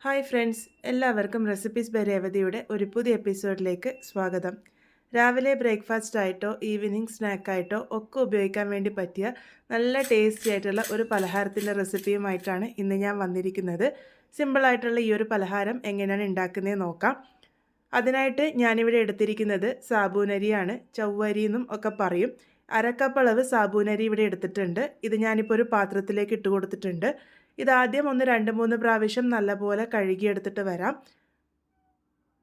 Hi friends, എല്ലാവർക്കും recipes by രേവതിയുടെ ഒരു പുതിയ എപ്പിസോഡിലേക്ക് സ്വാഗതം. രാവിലെ ബ്രേക്ക്ഫാസ്റ്റ് ആയിട്ടോ ഈവനിങ് സ്നാക്കായിട്ടോ ഒക്കെ ഉപയോഗിക്കാൻ വേണ്ടി പറ്റിയ നല്ല ടേസ്റ്റി ആയിട്ടുള്ള ഒരു പലഹാരത്തിൻ്റെ റെസിപ്പിയുമായിട്ടാണ് ഇന്ന് ഞാൻ വന്നിരിക്കുന്നത്. സിമ്പിളായിട്ടുള്ള ഈ ഒരു പലഹാരം എങ്ങനെയാണ് ഉണ്ടാക്കുന്നത് നോക്കാം. അതിനായിട്ട് ഞാനിവിടെ എടുത്തിരിക്കുന്നത് സാബൂനരിയാണ്, ചവ്വരി എന്നും ഒക്കെ പറയും. അരക്കപ്പളവ് സാബൂനരി ഇവിടെ എടുത്തിട്ടുണ്ട്. ഇത് ഞാനിപ്പോൾ ഒരു പാത്രത്തിലേക്ക് ഇട്ട് കൊടുത്തിട്ടുണ്ട്. ഇതാദ്യം ഒന്ന് 2-3 പ്രാവശ്യം നല്ലപോലെ കഴുകിയെടുത്തിട്ട് വരാം.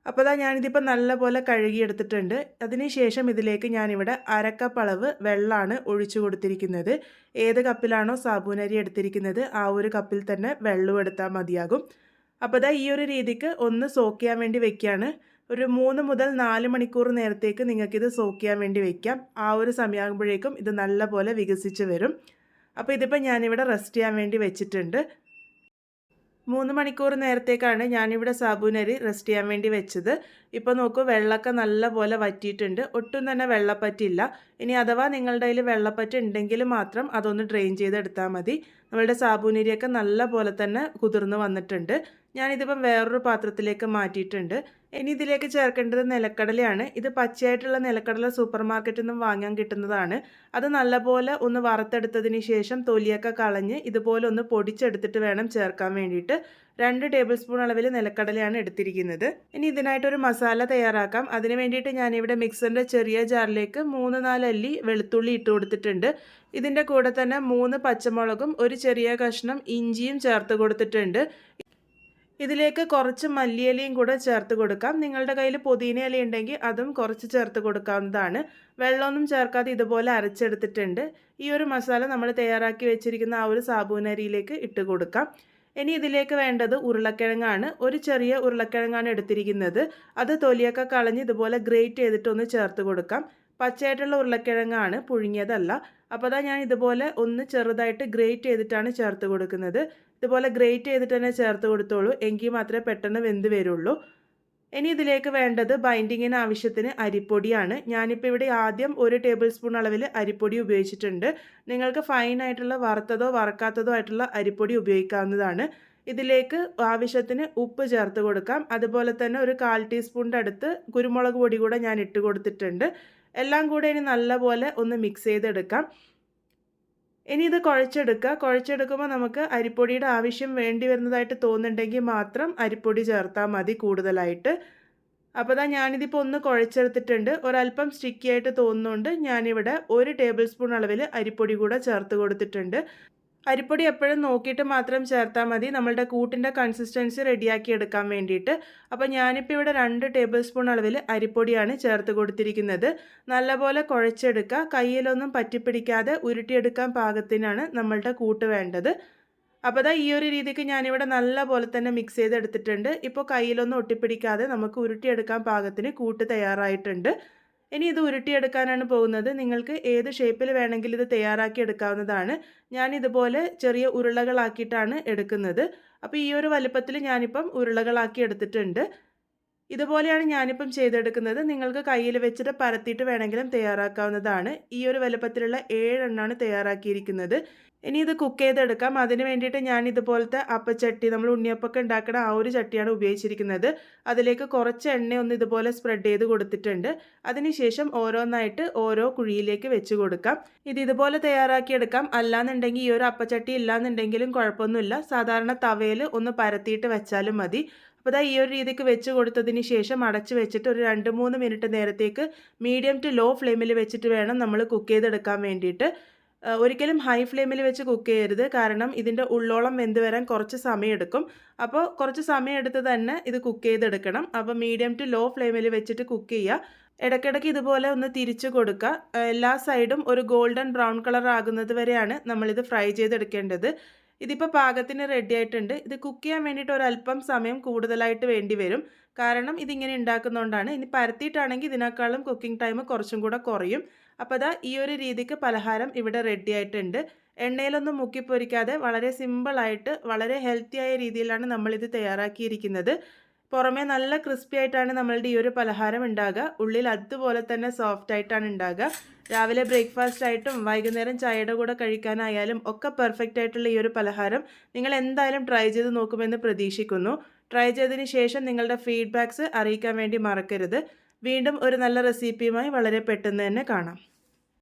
അപ്പോൾ ഞാനിതിപ്പോൾ നല്ലപോലെ കഴുകിയെടുത്തിട്ടുണ്ട്. അതിനുശേഷം ഇതിലേക്ക് ഞാനിവിടെ അരക്കപ്പളവ് വെള്ളമാണ് ഒഴിച്ചു കൊടുത്തിരിക്കുന്നത്. ഏത് കപ്പിലാണോ സാബൂനരി എടുത്തിരിക്കുന്നത് ആ ഒരു കപ്പിൽ തന്നെ വെള്ളം എടുത്താൽ മതിയാകും. അപ്പോൾ ഈ ഒരു രീതിക്ക് ഒന്ന് സോക്ക് ചെയ്യാൻ വേണ്ടി വെക്കുകയാണ്. ഒരു 3 മുതൽ 4 മണിക്കൂർ നേരത്തേക്ക് നിങ്ങൾക്കിത് സോക്ക് ചെയ്യാൻ വേണ്ടി വെക്കാം. ആ ഒരു സമയമാകുമ്പോഴേക്കും ഇത് നല്ലപോലെ വികസിച്ച് വരും. അപ്പോൾ ഇതിപ്പോൾ ഞാനിവിടെ റെസ്റ്റ് ചെയ്യാൻ വേണ്ടി വെച്ചിട്ടുണ്ട്. 3 മണിക്കൂർ നേരത്തേക്കാണ് ഞാനിവിടെ സാബൂനരി റെസ്റ്റ് ചെയ്യാൻ വേണ്ടി വെച്ചത്. ഇപ്പോൾ നോക്കൂ, വെള്ളമൊക്കെ നല്ലപോലെ വറ്റിയിട്ടുണ്ട്. ഒട്ടും തന്നെ വെള്ളപ്പറ്റില്ല. ഇനി അഥവാ നിങ്ങളുടെ കയ്യിൽ വെള്ളപ്പറ്റ് ഉണ്ടെങ്കിൽ മാത്രം അതൊന്ന് ഡ്രെയിൻ ചെയ്തെടുത്താൽ മതി. നമ്മളുടെ സാബൂനരിയൊക്കെ നല്ല പോലെ തന്നെ കുതിർന്ന് വന്നിട്ടുണ്ട്. ഞാനിതിപ്പം വേറൊരു പാത്രത്തിലേക്ക് മാറ്റിയിട്ടുണ്ട്. ഇനി ഇതിലേക്ക് ചേർക്കേണ്ടത് നിലക്കടലയാണ്. ഇത് പച്ചയായിട്ടുള്ള നിലക്കടല സൂപ്പർ മാർക്കറ്റിൽ നിന്നും വാങ്ങാൻ കിട്ടുന്നതാണ്. അത് നല്ലപോലെ ഒന്ന് വറുത്തെടുത്തതിന് ശേഷം തൊലിയൊക്കെ കളഞ്ഞ് ഇതുപോലെ ഒന്ന് പൊടിച്ചെടുത്തിട്ട് വേണം ചേർക്കാൻ വേണ്ടിയിട്ട്. 2 ടേബിൾ സ്പൂൺ അളവിൽ നിലക്കടലയാണ് എടുത്തിരിക്കുന്നത്. ഇനി ഇതിനായിട്ടൊരു മസാല തയ്യാറാക്കാം. അതിന് വേണ്ടിയിട്ട് ഞാനിവിടെ മിക്സറിൻ്റെ ചെറിയ ജാറിലേക്ക് 3-4 അല്ലി വെളുത്തുള്ളി ഇട്ട് കൊടുത്തിട്ടുണ്ട്. ഇതിൻ്റെ കൂടെ തന്നെ 3 പച്ചമുളകും ഒരു ചെറിയ കഷ്ണം ഇഞ്ചിയും ചേർത്ത് കൊടുത്തിട്ടുണ്ട്. ഇതിലേക്ക് കുറച്ച് മല്ലിയിലയും കൂടെ ചേർത്ത് കൊടുക്കാം. നിങ്ങളുടെ കയ്യിൽ പുതിന ഇല ഉണ്ടെങ്കിൽ അതും കുറച്ച് ചേർത്ത് കൊടുക്കാവുന്നതാണ്. വെള്ളമൊന്നും ചേർക്കാതെ ഇതുപോലെ അരച്ചെടുത്തിട്ടുണ്ട്. ഈ ഒരു മസാല നമ്മൾ തയ്യാറാക്കി വെച്ചിരിക്കുന്ന ആ ഒരു സാബൂനരിയിലേക്ക് ഇട്ട് കൊടുക്കാം. ഇനി ഇതിലേക്ക് വേണ്ടത് ഉരുളക്കിഴങ്ങാണ്. ഒരു ചെറിയ ഉരുളക്കിഴങ്ങാണ് എടുത്തിരിക്കുന്നത്. അത് തൊലിയൊക്കെ കളഞ്ഞ് ഇതുപോലെ ഗ്രേറ്റ് ചെയ്തിട്ടൊന്ന് ചേർത്ത് കൊടുക്കാം. പച്ചയായിട്ടുള്ള ഉരുളക്കിഴങ്ങാണ്, പുഴുങ്ങിയതല്ല. അപ്പോൾ ഞാൻ ഇതുപോലെ ഒന്ന് ചെറുതായിട്ട് ഗ്രേറ്റ് ചെയ്തിട്ടാണ് ചേർത്ത് കൊടുക്കുന്നത്. ഇതുപോലെ ഗ്രേറ്റ് ചെയ്തിട്ട് തന്നെ ചേർത്ത് കൊടുത്തോളൂ, എങ്കിൽ മാത്രമേ പെട്ടെന്ന് വെന്ത് വരുള്ളൂ. ഇനി ഇതിലേക്ക് വേണ്ടത് ബൈൻഡിങ്ങിന് ആവശ്യത്തിന് അരിപ്പൊടിയാണ്. ഞാനിപ്പോൾ ഇവിടെ ആദ്യം 1 ടേബിൾ സ്പൂൺ അളവിൽ അരിപ്പൊടി ഉപയോഗിച്ചിട്ടുണ്ട്. നിങ്ങൾക്ക് ഫൈനായിട്ടുള്ള വറുത്തതോ വറക്കാത്തതോ ആയിട്ടുള്ള അരിപ്പൊടി ഉപയോഗിക്കാവുന്നതാണ്. ഇതിലേക്ക് ആവശ്യത്തിന് ഉപ്പ് ചേർത്ത് കൊടുക്കാം. അതുപോലെ തന്നെ ഒരു 1/4 ടീസ്പൂണിൻ്റെ അടുത്ത് കുരുമുളക് പൊടി കൂടെ ഞാൻ ഇട്ട് കൊടുത്തിട്ടുണ്ട്. എല്ലാം കൂടെ ഇനി നല്ലപോലെ ഒന്ന് മിക്സ് ചെയ്തെടുക്കാം. ഇനി ഇത് കുഴച്ചെടുക്കുമ്പോൾ നമുക്ക് അരിപ്പൊടിയുടെ ആവശ്യം വേണ്ടി വരുന്നതായിട്ട് തോന്നുന്നുണ്ടെങ്കിൽ മാത്രം അരിപ്പൊടി ചേർത്താൽ മതി കൂടുതലായിട്ട്. അപ്പോൾ ഞാനിതിപ്പോൾ ഒന്ന് കുഴച്ചെടുത്തിട്ടുണ്ട്. ഒരല്പം സ്റ്റിക്കി ആയിട്ട് തോന്നുന്നുണ്ട്. ഞാനിവിടെ 1 ടേബിൾ സ്പൂൺ അളവിൽ അരിപ്പൊടി കൂടെ ചേർത്ത് കൊടുത്തിട്ടുണ്ട്. അരിപ്പൊടി എപ്പോഴും നോക്കിയിട്ട് മാത്രം ചേർത്താൽ മതി, നമ്മളുടെ കൂട്ടിൻ്റെ കൺസിസ്റ്റൻസി റെഡിയാക്കി എടുക്കാൻ വേണ്ടിയിട്ട്. അപ്പോൾ ഞാനിപ്പോൾ ഇവിടെ 2 ടേബിൾ സ്പൂൺ അളവിൽ അരിപ്പൊടിയാണ് ചേർത്ത് കൊടുത്തിരിക്കുന്നത്. നല്ലപോലെ കുഴച്ചെടുക്കുക. കയ്യിലൊന്നും പറ്റിപ്പിടിക്കാതെ ഉരുട്ടിയെടുക്കാൻ പാകത്തിനാണ് നമ്മളുടെ കൂട്ട് വേണ്ടത്. അപ്പോൾ ഈ ഒരു രീതിക്ക് ഞാനിവിടെ നല്ല പോലെ തന്നെ മിക്സ് ചെയ്തെടുത്തിട്ടുണ്ട്. ഇപ്പോൾ കയ്യിലൊന്നും ഒട്ടിപ്പിടിക്കാതെ നമുക്ക് ഉരുട്ടിയെടുക്കാൻ പാകത്തിന് കൂട്ട് തയ്യാറായിട്ടുണ്ട്. ഇനി ഇത് ഉരുട്ടിയെടുക്കാനാണ് പോകുന്നത്. നിങ്ങൾക്ക് ഏത് ഷേപ്പിൽ വേണമെങ്കിലും ഇത് തയ്യാറാക്കി എടുക്കാവുന്നതാണ്. ഞാനിതുപോലെ ചെറിയ ഉരുളകളാക്കിയിട്ടാണ് എടുക്കുന്നത്. അപ്പോൾ ഈ ഒരു വലുപ്പത്തിൽ ഞാനിപ്പം ഉരുളകളാക്കി എടുത്തിട്ടുണ്ട്. ഇതുപോലെയാണ് ഞാനിപ്പം ചെയ്തെടുക്കുന്നത്. നിങ്ങൾക്ക് കയ്യിൽ വെച്ചിട്ട് പരത്തിയിട്ട് വേണമെങ്കിലും തയ്യാറാക്കാവുന്നതാണ്. ഈ ഒരു വലുപ്പത്തിലുള്ള 7 എണ്ണമാണ് തയ്യാറാക്കിയിരിക്കുന്നത്. ഇനി ഇത് കുക്ക് ചെയ്തെടുക്കാം. അതിന് വേണ്ടിയിട്ട് ഞാൻ ഇതുപോലത്തെ അപ്പച്ചട്ടി, നമ്മൾ ഉണ്ണിയപ്പൊക്കെ ഉണ്ടാക്കുന്ന ആ ഒരു ചട്ടിയാണ് ഉപയോഗിച്ചിരിക്കുന്നത്. അതിലേക്ക് കുറച്ച് എണ്ണ ഒന്ന് ഇതുപോലെ സ്പ്രെഡ് ചെയ്ത് കൊടുത്തിട്ടുണ്ട്. അതിനുശേഷം ഓരോന്നായിട്ട് ഓരോ കുഴിയിലേക്ക് വെച്ച് കൊടുക്കാം. ഇതുപോലെ തയ്യാറാക്കിയെടുക്കാം. അല്ലാന്നുണ്ടെങ്കിൽ ഈ ഒരു അപ്പച്ചട്ടി ഇല്ലാന്നുണ്ടെങ്കിലും കുഴപ്പമൊന്നുമില്ല. സാധാരണ തവയിൽ ഒന്ന് പരത്തിയിട്ട് വെച്ചാലും മതി. അപ്പോൾ ഈ ഒരു രീതിക്ക് വെച്ച് കൊടുത്തതിന് ശേഷം അടച്ച് വെച്ചിട്ട് ഒരു 2-3 മിനിറ്റ് നേരത്തേക്ക് മീഡിയം ടു ലോ ഫ്ലെയിമിൽ വെച്ചിട്ട് വേണം നമ്മൾ കുക്ക് ചെയ്തെടുക്കാൻ വേണ്ടിയിട്ട്. ഒരിക്കലും ഹൈ ഫ്ലെയിമിൽ വെച്ച് കുക്ക് ചെയ്യരുത്. കാരണം ഇതിൻ്റെ ഉള്ളോളം വെന്ത് വരാൻ കുറച്ച് സമയം എടുക്കും. അപ്പോൾ കുറച്ച് സമയം എടുത്ത് തന്നെ ഇത് കുക്ക് ചെയ്തെടുക്കണം. അപ്പോൾ മീഡിയം ടു ലോ ഫ്ലെയിമിൽ വെച്ചിട്ട് കുക്ക് ചെയ്യുക. ഇടയ്ക്കിടയ്ക്ക് ഇതുപോലെ ഒന്ന് തിരിച്ചു കൊടുക്കുക. എല്ലാ സൈഡും ഒരു ഗോൾഡൻ ബ്രൗൺ കളർ ആകുന്നത് വരെയാണ് നമ്മളിത് ഫ്രൈ ചെയ്തെടുക്കേണ്ടത്. ഇതിപ്പോൾ പാകത്തിന് റെഡി ആയിട്ടുണ്ട്. ഇത് കുക്ക് ചെയ്യാൻ വേണ്ടിയിട്ട് ഒരല്പം സമയം കൂടുതലായിട്ട് വേണ്ടി വരും. കാരണം ഇതിങ്ങനെ ഉണ്ടാക്കുന്നതുകൊണ്ടാണ്. ഇനി പരത്തിയിട്ടാണെങ്കിൽ ഇതിനേക്കാളും കുക്കിംഗ് ടൈം കുറച്ചും കൂടെ കുറയും. അപ്പോൾ ഈ ഒരു രീതിക്ക് പലഹാരം ഇവിടെ റെഡി ആയിട്ടുണ്ട്. എണ്ണയിലൊന്നും മുക്കിപ്പൊരിക്കാതെ വളരെ സിമ്പിളായിട്ട് വളരെ ഹെൽത്തി ആയ രീതിയിലാണ് നമ്മളിത് തയ്യാറാക്കിയിരിക്കുന്നത്. പുറമേ നല്ല ക്രിസ്പി ആയിട്ടാണ് നമ്മളുടെ ഈ ഒരു പലഹാരം ഉണ്ടാകുക. ഉള്ളിൽ അതുപോലെ തന്നെ സോഫ്റ്റ് ആയിട്ടാണ് ഉണ്ടാകുക. രാവിലെ ബ്രേക്ക്ഫാസ്റ്റ് ആയിട്ടും വൈകുന്നേരം ചായയുടെ കൂടെ കഴിക്കാനായാലും ഒക്കെ പെർഫെക്റ്റ് ആയിട്ടുള്ള ഈ ഒരു പലഹാരം നിങ്ങൾ എന്തായാലും ട്രൈ ചെയ്ത് നോക്കുമെന്ന് പ്രതീക്ഷിക്കുന്നു. ട്രൈ ചെയ്തതിന് ശേഷം നിങ്ങളുടെ ഫീഡ്ബാക്ക്സ് അറിയിക്കാൻ വേണ്ടി മറക്കരുത്. വീണ്ടും ഒരു നല്ല റെസിപ്പിയുമായി വളരെ പെട്ടെന്ന് തന്നെ കാണാം.